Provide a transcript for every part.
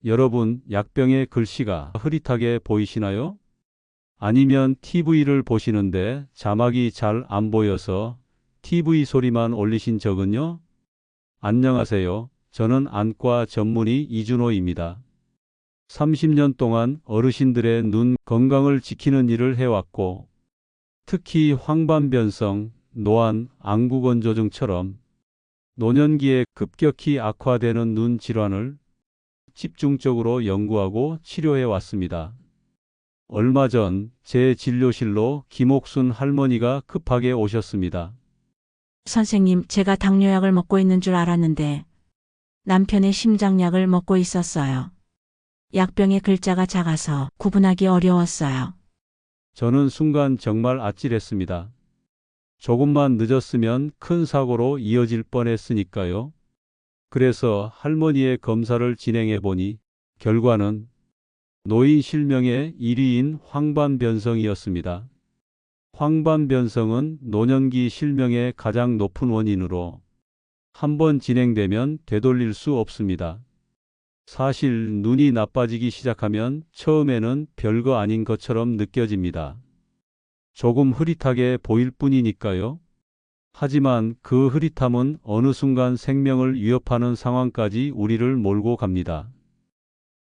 여러분, 약병의 글씨가 흐릿하게 보이시나요? 아니면 TV를 보시는데 자막이 잘 안 보여서 TV 소리만 올리신 적은요? 안녕하세요. 저는 안과 전문의 이준호입니다. 30년 동안 어르신들의 눈 건강을 지키는 일을 해왔고, 특히 황반변성, 노안, 안구건조증처럼 노년기에 급격히 악화되는 눈 질환을 집중적으로 연구하고 치료해 왔습니다. 얼마 전 제 진료실로 김옥순 할머니가 급하게 오셨습니다. 선생님, 제가 당뇨약을 먹고 있는 줄 알았는데 남편의 심장약을 먹고 있었어요. 약병의 글자가 작아서 구분하기 어려웠어요. 저는 순간 정말 아찔했습니다. 조금만 늦었으면 큰 사고로 이어질 뻔했으니까요. 그래서 할머니의 검사를 진행해 보니 결과는 노인 실명의 1위인 황반변성이었습니다. 황반변성은 노년기 실명의 가장 높은 원인으로 한 번 진행되면 되돌릴 수 없습니다. 사실 눈이 나빠지기 시작하면 처음에는 별거 아닌 것처럼 느껴집니다. 조금 흐릿하게 보일 뿐이니까요. 하지만 그 흐릿함은 어느 순간 생명을 위협하는 상황까지 우리를 몰고 갑니다.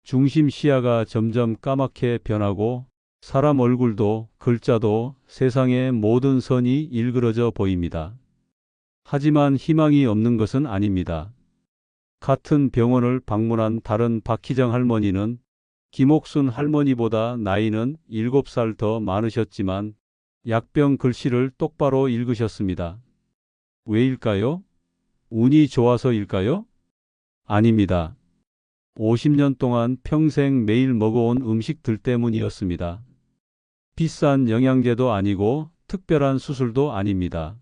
중심 시야가 점점 까맣게 변하고 사람 얼굴도 글자도 세상의 모든 선이 일그러져 보입니다. 하지만 희망이 없는 것은 아닙니다. 같은 병원을 방문한 다른 박희정 할머니는 김옥순 할머니보다 나이는 7살 더 많으셨지만 약병 글씨를 똑바로 읽으셨습니다. 왜일까요? 운이 좋아서일까요? 아닙니다. 50년 동안 평생 매일 먹어온 음식들 때문이었습니다. 비싼 영양제도 아니고 특별한 수술도 아닙니다.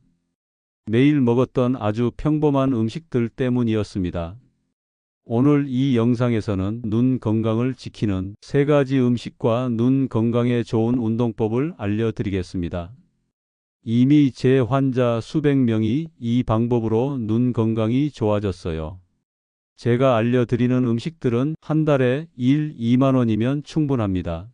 매일 먹었던 아주 평범한 음식들 때문이었습니다. 오늘 이 영상에서는 눈 건강을 지키는 3가지 음식과 눈 건강에 좋은 운동법을 알려드리겠습니다. 이미 제 환자 수백 명이 이 방법으로 눈 건강이 좋아졌어요. 제가 알려드리는 음식들은 한 달에 2만 원이면 충분합니다.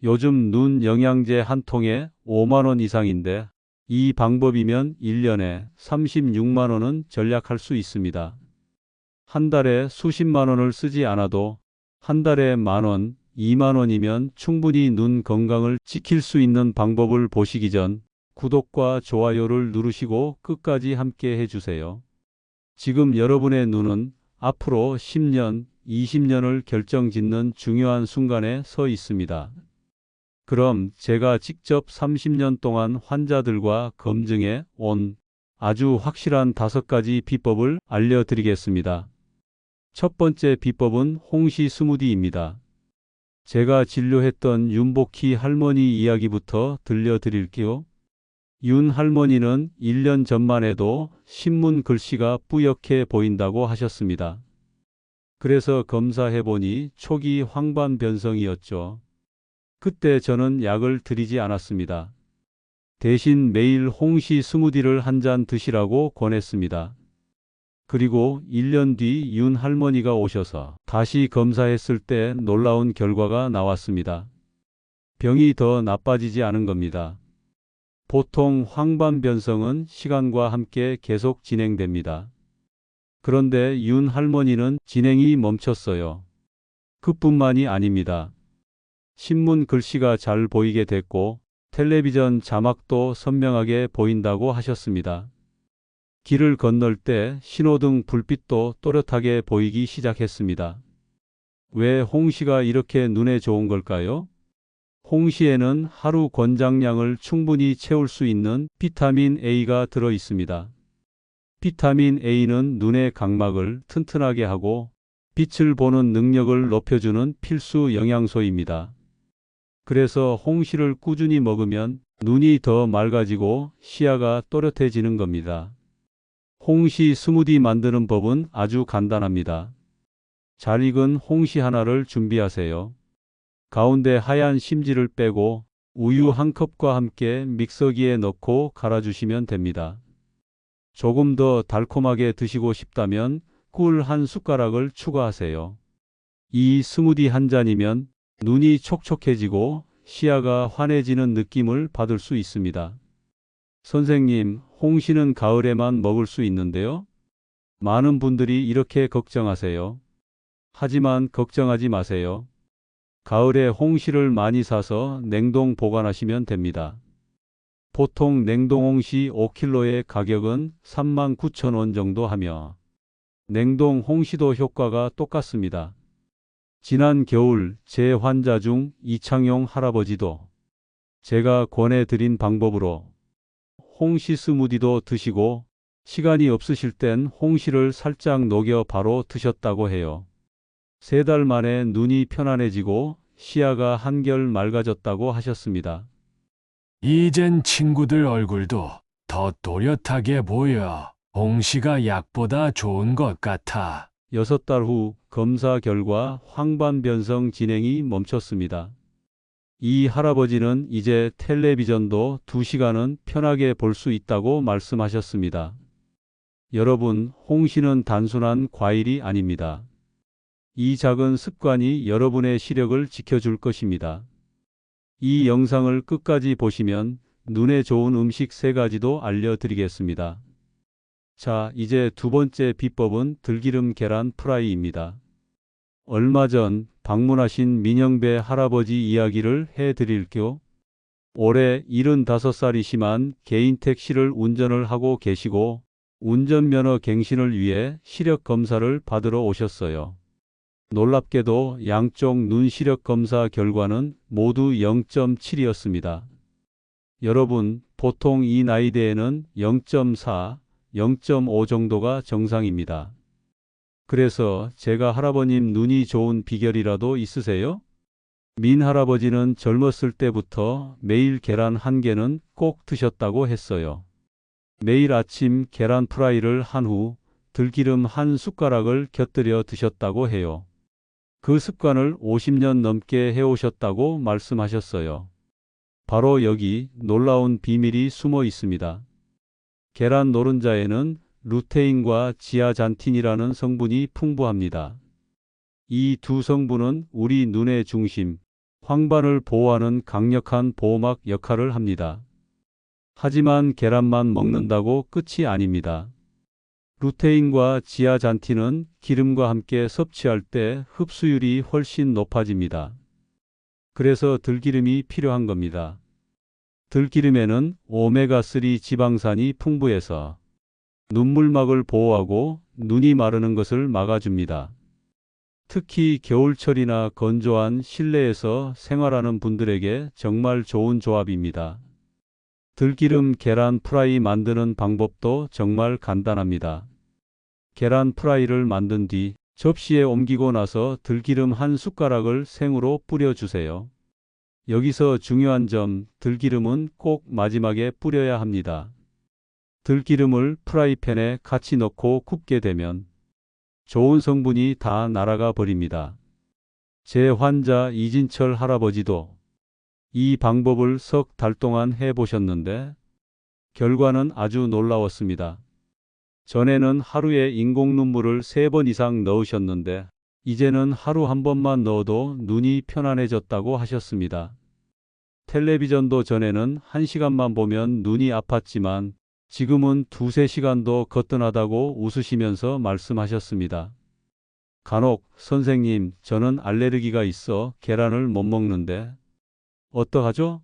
요즘 눈 영양제 한 통에 5만 원 이상인데 이 방법이면 1년에 36만 원은 절약할 수 있습니다. 한 달에 수십만 원을 쓰지 않아도 한 달에 1만 원, 2만 원이면 충분히 눈 건강을 지킬 수 있는 방법을 보시기 전 구독과 좋아요를 누르시고 끝까지 함께 해주세요. 지금 여러분의 눈은 앞으로 10년, 20년을 결정짓는 중요한 순간에 서 있습니다. 그럼 제가 직접 30년 동안 환자들과 검증해 온 아주 확실한 5가지 비법을 알려드리겠습니다. 첫 번째 비법은 홍시 스무디입니다. 제가 진료했던 윤복희 할머니 이야기부터 들려드릴게요. 윤 할머니는 1년 전만 해도 신문 글씨가 뿌옇게 보인다고 하셨습니다. 그래서 검사해보니 초기 황반변성이었죠. 그때 저는 약을 드리지 않았습니다. 대신 매일 홍시 스무디를 한 잔 드시라고 권했습니다. 그리고 1년 뒤 윤 할머니가 오셔서 다시 검사했을 때 놀라운 결과가 나왔습니다. 병이 더 나빠지지 않은 겁니다. 보통 황반변성은 시간과 함께 계속 진행됩니다. 그런데 윤 할머니는 진행이 멈췄어요. 그뿐만이 아닙니다. 신문 글씨가 잘 보이게 됐고 텔레비전 자막도 선명하게 보인다고 하셨습니다. 길을 건널 때 신호등 불빛도 또렷하게 보이기 시작했습니다. 왜 홍시가 이렇게 눈에 좋은 걸까요? 홍시에는 하루 권장량을 충분히 채울 수 있는 비타민 A가 들어 있습니다. 비타민 A는 눈의 각막을 튼튼하게 하고 빛을 보는 능력을 높여주는 필수 영양소입니다. 그래서 홍시를 꾸준히 먹으면 눈이 더 맑아지고 시야가 또렷해지는 겁니다. 홍시 스무디 만드는 법은 아주 간단합니다. 잘 익은 홍시 하나를 준비하세요. 가운데 하얀 심지를 빼고 우유 한 컵과 함께 믹서기에 넣고 갈아주시면 됩니다. 조금 더 달콤하게 드시고 싶다면 꿀 한 숟가락을 추가하세요. 이 스무디 한 잔이면 눈이 촉촉해지고 시야가 환해지는 느낌을 받을 수 있습니다. 선생님, 홍시는 가을에만 먹을 수 있는데요? 많은 분들이 이렇게 걱정하세요. 하지만 걱정하지 마세요. 가을에 홍시를 많이 사서 냉동 보관하시면 됩니다. 보통 냉동 홍시 5kg의 가격은 39,000원 정도 하며 냉동 홍시도 효과가 똑같습니다. 지난 겨울 제 환자 중 이창용 할아버지도 제가 권해드린 방법으로 홍시 스무디도 드시고 시간이 없으실 땐 홍시를 살짝 녹여 바로 드셨다고 해요. 3달 만에 눈이 편안해지고 시야가 한결 맑아졌다고 하셨습니다. 이젠 친구들 얼굴도 더 또렷하게 보여. 홍시가 약보다 좋은 것 같아. 6달 후 검사 결과 황반변성 진행이 멈췄습니다. 이 할아버지는 이제 텔레비전도 2시간은 편하게 볼 수 있다고 말씀하셨습니다. 여러분, 홍시는 단순한 과일이 아닙니다. 이 작은 습관이 여러분의 시력을 지켜줄 것입니다. 이 영상을 끝까지 보시면 눈에 좋은 음식 3가지도 알려드리겠습니다. 자, 이제 두 번째 비법은 들기름 계란 프라이입니다. 얼마 전 방문하신 민영배 할아버지 이야기를 해드릴게요. 올해 75살이시만 개인 택시를 운전을 하고 계시고 운전면허 갱신을 위해 시력 검사를 받으러 오셨어요. 놀랍게도 양쪽 눈 시력 검사 결과는 모두 0.7이었습니다. 여러분, 보통 이 나이대에는 0.4, 0.5 정도가 정상입니다. 그래서 제가 할아버님 눈이 좋은 비결이라도 있으세요? 민 할아버지는 젊었을 때부터 매일 계란 1개는 꼭 드셨다고 했어요. 매일 아침 계란 프라이를 한 후 들기름 1숟가락을 곁들여 드셨다고 해요. 그 습관을 50년 넘게 해오셨다고 말씀하셨어요. 바로 여기 놀라운 비밀이 숨어 있습니다. 계란 노른자에는 루테인과 지아잔틴이라는 성분이 풍부합니다. 이 두 성분은 우리 눈의 중심, 황반을 보호하는 강력한 보호막 역할을 합니다. 하지만 계란만 먹는다고 끝이 아닙니다. 루테인과 지아잔틴은 기름과 함께 섭취할 때 흡수율이 훨씬 높아집니다. 그래서 들기름이 필요한 겁니다. 들기름에는 오메가3 지방산이 풍부해서 눈물막을 보호하고 눈이 마르는 것을 막아줍니다. 특히 겨울철이나 건조한 실내에서 생활하는 분들에게 정말 좋은 조합입니다. 들기름 계란 프라이 만드는 방법도 정말 간단합니다. 계란 프라이를 만든 뒤 접시에 옮기고 나서 들기름 1숟가락을 생으로 뿌려주세요. 여기서 중요한 점, 들기름은 꼭 마지막에 뿌려야 합니다. 들기름을 프라이팬에 같이 넣고 굽게 되면 좋은 성분이 다 날아가 버립니다. 제 환자 이진철 할아버지도 이 방법을 석 달 동안 해보셨는데 결과는 아주 놀라웠습니다. 전에는 하루에 인공 눈물을 3번 이상 넣으셨는데 이제는 하루 1번만 넣어도 눈이 편안해졌다고 하셨습니다. 텔레비전도 전에는 1시간만 보면 눈이 아팠지만 지금은 2~3시간도 거뜬하다고 웃으시면서 말씀하셨습니다. 간혹 선생님, 저는 알레르기가 있어 계란을 못 먹는데 어떡하죠?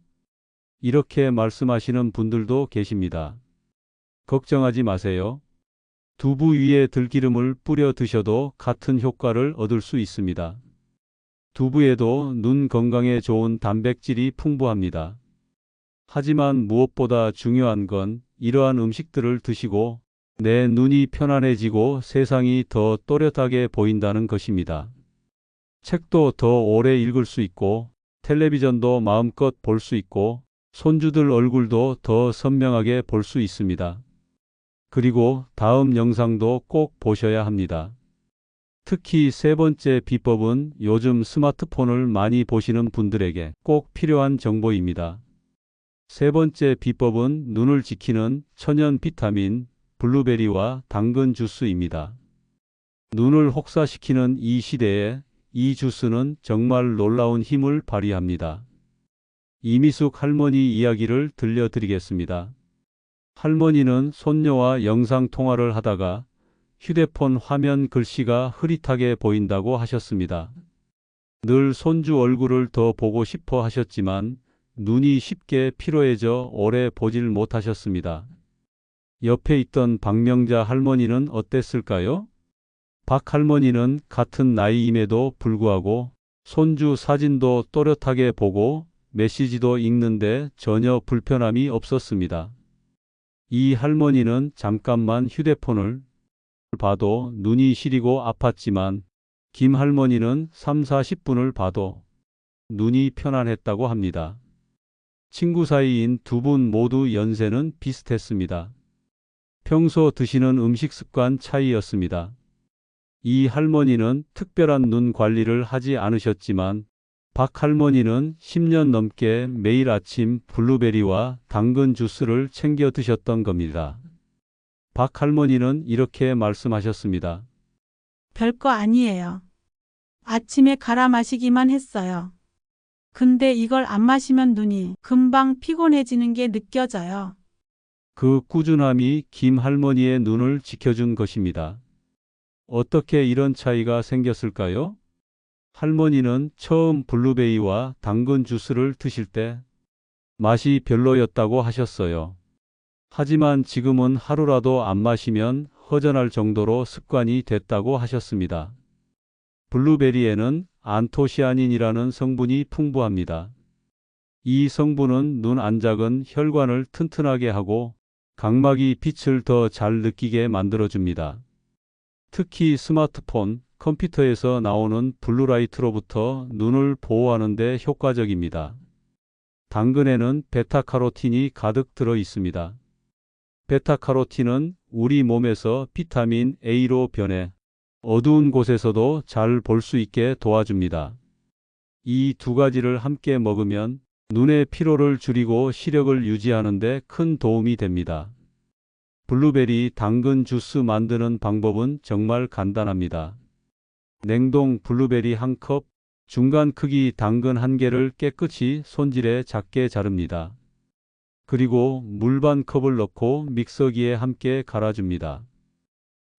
이렇게 말씀하시는 분들도 계십니다. 걱정하지 마세요. 두부 위에 들기름을 뿌려 드셔도 같은 효과를 얻을 수 있습니다. 두부에도 눈 건강에 좋은 단백질이 풍부합니다. 하지만 무엇보다 중요한 건 이러한 음식들을 드시고 내 눈이 편안해지고 세상이 더 또렷하게 보인다는 것입니다. 책도 더 오래 읽을 수 있고 텔레비전도 마음껏 볼 수 있고 손주들 얼굴도 더 선명하게 볼 수 있습니다. 그리고 다음 영상도 꼭 보셔야 합니다. 특히 3번째 비법은 요즘 스마트폰을 많이 보시는 분들에게 꼭 필요한 정보입니다. 3번째 비법은 눈을 지키는 천연 비타민, 블루베리와 당근 주스입니다. 눈을 혹사시키는 이 시대에 이 주스는 정말 놀라운 힘을 발휘합니다. 이미숙 할머니 이야기를 들려드리겠습니다. 할머니는 손녀와 영상 통화를 하다가 휴대폰 화면 글씨가 흐릿하게 보인다고 하셨습니다. 늘 손주 얼굴을 더 보고 싶어 하셨지만 눈이 쉽게 피로해져 오래 보질 못하셨습니다. 옆에 있던 박명자 할머니는 어땠을까요? 박 할머니는 같은 나이임에도 불구하고 손주 사진도 또렷하게 보고 메시지도 읽는데 전혀 불편함이 없었습니다. 이 할머니는 잠깐만 휴대폰을 봐도 눈이 시리고 아팠지만 김 할머니는 3, 40분을 봐도 눈이 편안했다고 합니다. 친구 사이인 두 분 모두 연세는 비슷했습니다. 평소 드시는 음식 습관 차이였습니다. 이 할머니는 특별한 눈 관리를 하지 않으셨지만 박 할머니는 10년 넘게 매일 아침 블루베리와 당근 주스를 챙겨 드셨던 겁니다. 박 할머니는 이렇게 말씀하셨습니다. 별거 아니에요. 아침에 갈아 마시기만 했어요. 근데 이걸 안 마시면 눈이 금방 피곤해지는 게 느껴져요. 그 꾸준함이 김 할머니의 눈을 지켜준 것입니다. 어떻게 이런 차이가 생겼을까요? 할머니는 처음 블루베리와 당근 주스를 드실 때 맛이 별로였다고 하셨어요. 하지만 지금은 하루라도 안 마시면 허전할 정도로 습관이 됐다고 하셨습니다. 블루베리에는 안토시아닌이라는 성분이 풍부합니다. 이 성분은 눈 안작은 혈관을 튼튼하게 하고 각막이 빛을 더 잘 느끼게 만들어줍니다. 특히 스마트폰, 컴퓨터에서 나오는 블루라이트로부터 눈을 보호하는 데 효과적입니다. 당근에는 베타카로틴이 가득 들어 있습니다. 베타카로틴은 우리 몸에서 비타민 A로 변해 어두운 곳에서도 잘 볼 수 있게 도와줍니다. 이 두 가지를 함께 먹으면 눈의 피로를 줄이고 시력을 유지하는 데 큰 도움이 됩니다. 블루베리 당근 주스 만드는 방법은 정말 간단합니다. 냉동 블루베리 1컵, 중간 크기 당근 1개를 깨끗이 손질해 작게 자릅니다. 그리고 물 반 컵을 넣고 믹서기에 함께 갈아줍니다.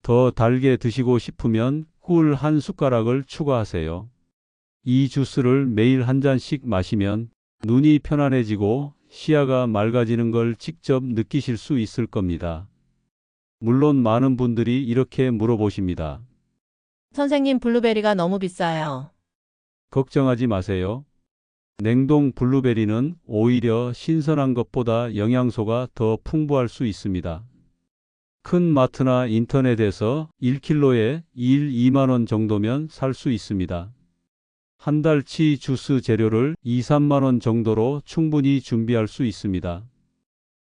더 달게 드시고 싶으면 꿀 1숟가락을 추가하세요. 이 주스를 매일 한 잔씩 마시면 눈이 편안해지고 시야가 맑아지는 걸 직접 느끼실 수 있을 겁니다. 물론 많은 분들이 이렇게 물어보십니다. 선생님, 블루베리가 너무 비싸요. 걱정하지 마세요. 냉동 블루베리는 오히려 신선한 것보다 영양소가 더 풍부할 수 있습니다. 큰 마트나 인터넷에서 1kg에 2만 원 정도면 살 수 있습니다. 한 달치 주스 재료를 2, 3만 원 정도로 충분히 준비할 수 있습니다.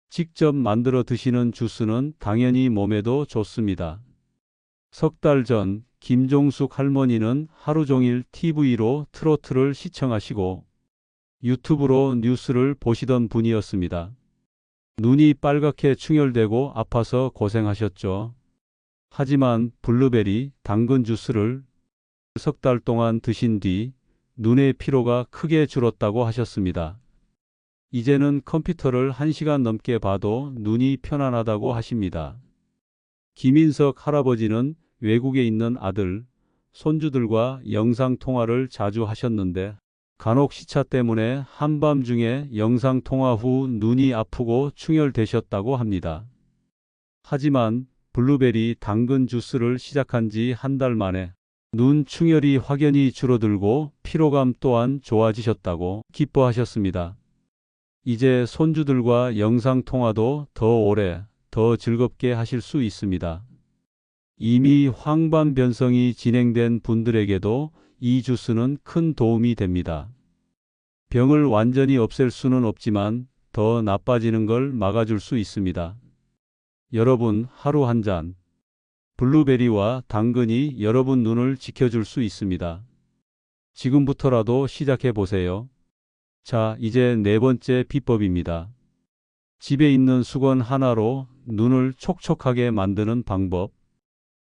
직접 만들어 드시는 주스는 당연히 몸에도 좋습니다. 석 달 전 김종숙 할머니는 하루 종일 TV로 트로트를 시청하시고 유튜브로 뉴스를 보시던 분이었습니다. 눈이 빨갛게 충혈되고 아파서 고생하셨죠. 하지만 블루베리, 당근 주스를 석 달 동안 드신 뒤 눈의 피로가 크게 줄었다고 하셨습니다. 이제는 컴퓨터를 1시간 넘게 봐도 눈이 편안하다고 하십니다. 김인석 할아버지는 외국에 있는 아들, 손주들과 영상 통화를 자주 하셨는데 간혹 시차 때문에 한밤중에 영상 통화 후 눈이 아프고 충혈되셨다고 합니다. 하지만 블루베리 당근 주스를 시작한 지 한 달 만에 눈 충혈이 확연히 줄어들고 피로감 또한 좋아지셨다고 기뻐하셨습니다. 이제 손주들과 영상 통화도 더 오래, 더 즐겁게 하실 수 있습니다. 이미 황반 변성이 진행된 분들에게도 이 주스는 큰 도움이 됩니다. 병을 완전히 없앨 수는 없지만 더 나빠지는 걸 막아줄 수 있습니다. 여러분, 하루 한 잔 블루베리와 당근이 여러분 눈을 지켜줄 수 있습니다. 지금부터라도 시작해 보세요. 자, 이제 네 번째 비법입니다. 집에 있는 수건 하나로 눈을 촉촉하게 만드는 방법.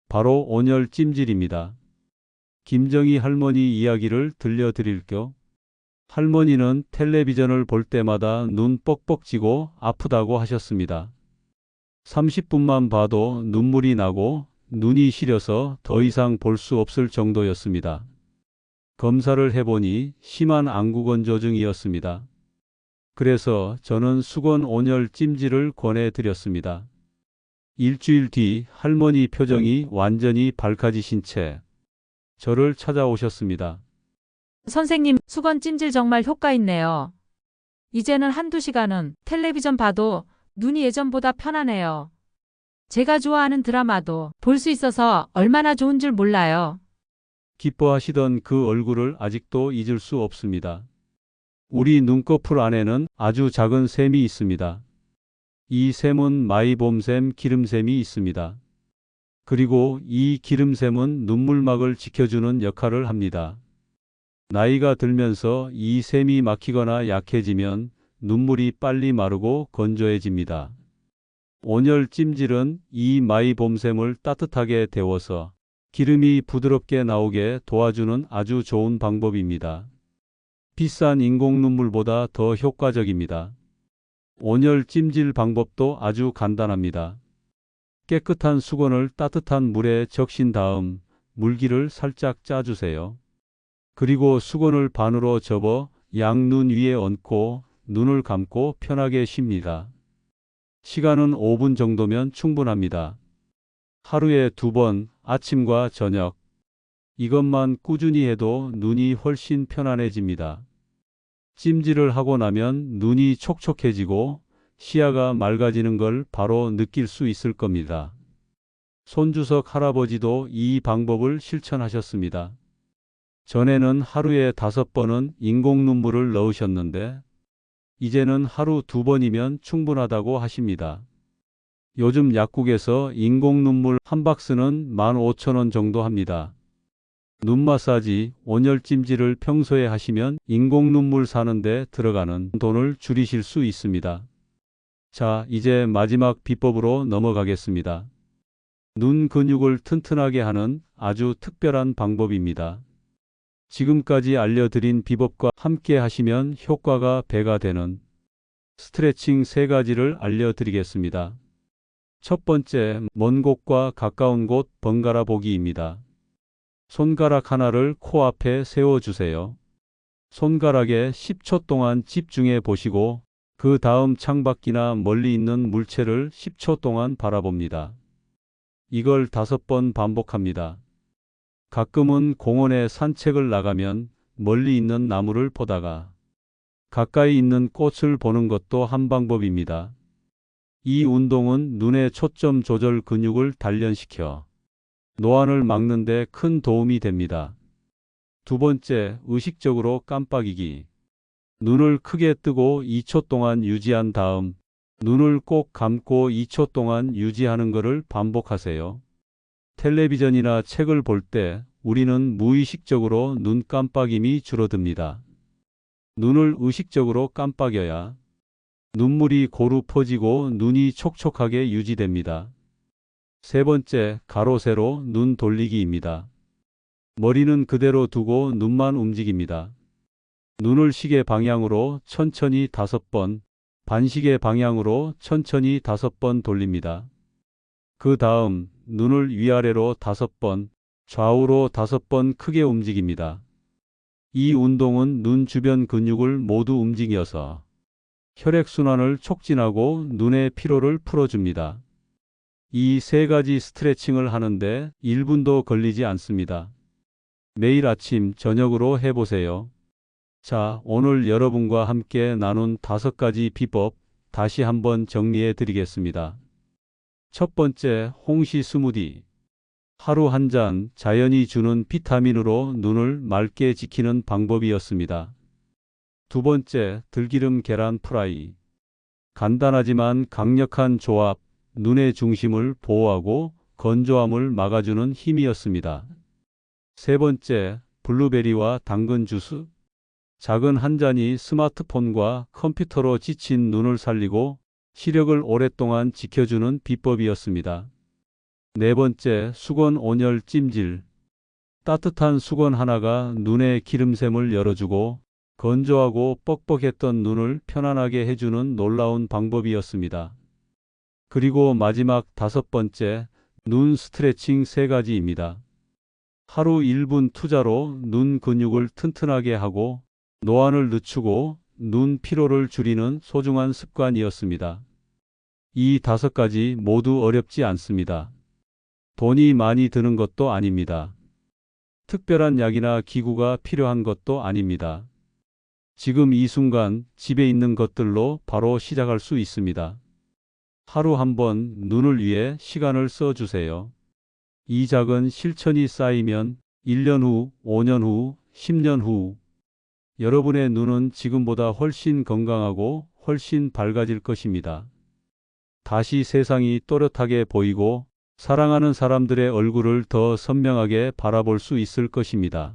바로 온열 찜질입니다. 김정희 할머니 이야기를 들려드릴게요. 할머니는 텔레비전을 볼 때마다 눈 뻑뻑 찌고 아프다고 하셨습니다. 30분만 봐도 눈물이 나고 눈이 시려서 더 이상 볼 수 없을 정도였습니다. 검사를 해보니 심한 안구건조증이었습니다. 그래서 저는 수건 온열 찜질을 권해드렸습니다. 일주일 뒤 할머니 표정이 완전히 밝아지신 채 저를 찾아오셨습니다. 선생님, 수건 찜질 정말 효과 있네요. 이제는 한두 시간은 텔레비전 봐도 눈이 예전보다 편하네요. 제가 좋아하는 드라마도 볼 수 있어서 얼마나 좋은 줄 몰라요. 기뻐하시던 그 얼굴을 아직도 잊을 수 없습니다. 우리 눈꺼풀 안에는 아주 작은 샘이 있습니다. 이 샘은 마이봄샘, 기름샘이 있습니다. 그리고 이 기름샘은 눈물막을 지켜주는 역할을 합니다. 나이가 들면서 이 샘이 막히거나 약해지면 눈물이 빨리 마르고 건조해집니다. 온열 찜질은 이 마이봄샘을 따뜻하게 데워서 기름이 부드럽게 나오게 도와주는 아주 좋은 방법입니다. 비싼 인공 눈물보다 더 효과적입니다. 온열 찜질 방법도 아주 간단합니다. 깨끗한 수건을 따뜻한 물에 적신 다음 물기를 살짝 짜주세요. 그리고 수건을 반으로 접어 양눈 위에 얹고 눈을 감고 편하게 쉽니다. 시간은 5분 정도면 충분합니다. 하루에 2번, 아침과 저녁. 이것만 꾸준히 해도 눈이 훨씬 편안해집니다. 찜질을 하고 나면 눈이 촉촉해지고 시야가 맑아지는 걸 바로 느낄 수 있을 겁니다. 손주석 할아버지도 이 방법을 실천하셨습니다. 전에는 하루에 5번은 인공 눈물을 넣으셨는데 이제는 하루 2번이면 충분하다고 하십니다. 요즘 약국에서 인공 눈물 한 박스는 15,000원 정도 합니다. 눈 마사지, 온열 찜질을 평소에 하시면 인공 눈물 사는데 들어가는 돈을 줄이실 수 있습니다. 자, 이제 마지막 비법으로 넘어가겠습니다. 눈 근육을 튼튼하게 하는 아주 특별한 방법입니다. 지금까지 알려드린 비법과 함께 하시면 효과가 배가 되는 스트레칭 3가지를 알려드리겠습니다. 첫 번째, 먼 곳과 가까운 곳 번갈아 보기입니다. 손가락 하나를 코앞에 세워주세요. 손가락에 10초 동안 집중해 보시고 그 다음 창밖이나 멀리 있는 물체를 10초 동안 바라봅니다. 이걸 5번 반복합니다. 가끔은 공원에 산책을 나가면 멀리 있는 나무를 보다가 가까이 있는 꽃을 보는 것도 한 방법입니다. 이 운동은 눈의 초점 조절 근육을 단련시켜 노안을 막는 데 큰 도움이 됩니다. 두 번째, 의식적으로 깜빡이기. 눈을 크게 뜨고 2초 동안 유지한 다음 눈을 꼭 감고 2초 동안 유지하는 것을 반복하세요. 텔레비전이나 책을 볼 때 우리는 무의식적으로 눈 깜빡임이 줄어듭니다. 눈을 의식적으로 깜빡여야 눈물이 고루 퍼지고 눈이 촉촉하게 유지됩니다. 세 번째, 가로 세로 눈 돌리기입니다. 머리는 그대로 두고 눈만 움직입니다. 눈을 시계 방향으로 천천히 5번, 반시계 방향으로 천천히 5번 돌립니다. 그 다음 눈을 위아래로 5번, 좌우로 5번 크게 움직입니다. 이 운동은 눈 주변 근육을 모두 움직여서 혈액순환을 촉진하고 눈의 피로를 풀어줍니다. 이 3가지 스트레칭을 하는데 1분도 걸리지 않습니다. 매일 아침, 저녁으로 해보세요. 자, 오늘 여러분과 함께 나눈 5가지 비법 다시 한번 정리해 드리겠습니다. 첫 번째, 홍시 스무디. 하루 한 잔 자연이 주는 비타민으로 눈을 맑게 지키는 방법이었습니다. 두 번째, 들기름 계란 프라이. 간단하지만 강력한 조합, 눈의 중심을 보호하고 건조함을 막아주는 힘이었습니다. 세 번째, 블루베리와 당근 주스. 작은 한 잔이 스마트폰과 컴퓨터로 지친 눈을 살리고 시력을 오랫동안 지켜주는 비법이었습니다. 네 번째, 수건 온열 찜질. 따뜻한 수건 하나가 눈의 기름샘을 열어주고 건조하고 뻑뻑했던 눈을 편안하게 해주는 놀라운 방법이었습니다. 그리고 마지막 5번째, 눈 스트레칭 3가지입니다. 하루 1분 투자로 눈 근육을 튼튼하게 하고 노안을 늦추고 눈 피로를 줄이는 소중한 습관이었습니다. 이 5가지 모두 어렵지 않습니다. 돈이 많이 드는 것도 아닙니다. 특별한 약이나 기구가 필요한 것도 아닙니다. 지금 이 순간 집에 있는 것들로 바로 시작할 수 있습니다. 하루 한 번 눈을 위해 시간을 써주세요. 이 작은 실천이 쌓이면 1년 후, 5년 후, 10년 후 여러분의 눈은 지금보다 훨씬 건강하고 훨씬 밝아질 것입니다. 다시 세상이 또렷하게 보이고 사랑하는 사람들의 얼굴을 더 선명하게 바라볼 수 있을 것입니다.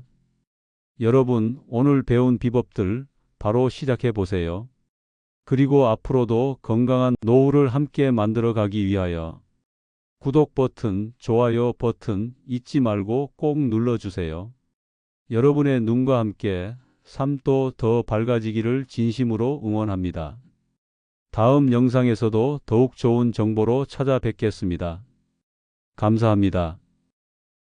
여러분, 오늘 배운 비법들 바로 시작해 보세요. 그리고 앞으로도 건강한 노후를 함께 만들어 가기 위하여 구독 버튼, 좋아요 버튼 잊지 말고 꼭 눌러주세요. 여러분의 눈과 함께 삶도 더 밝아지기를 진심으로 응원합니다. 다음 영상에서도 더욱 좋은 정보로 찾아뵙겠습니다. 감사합니다.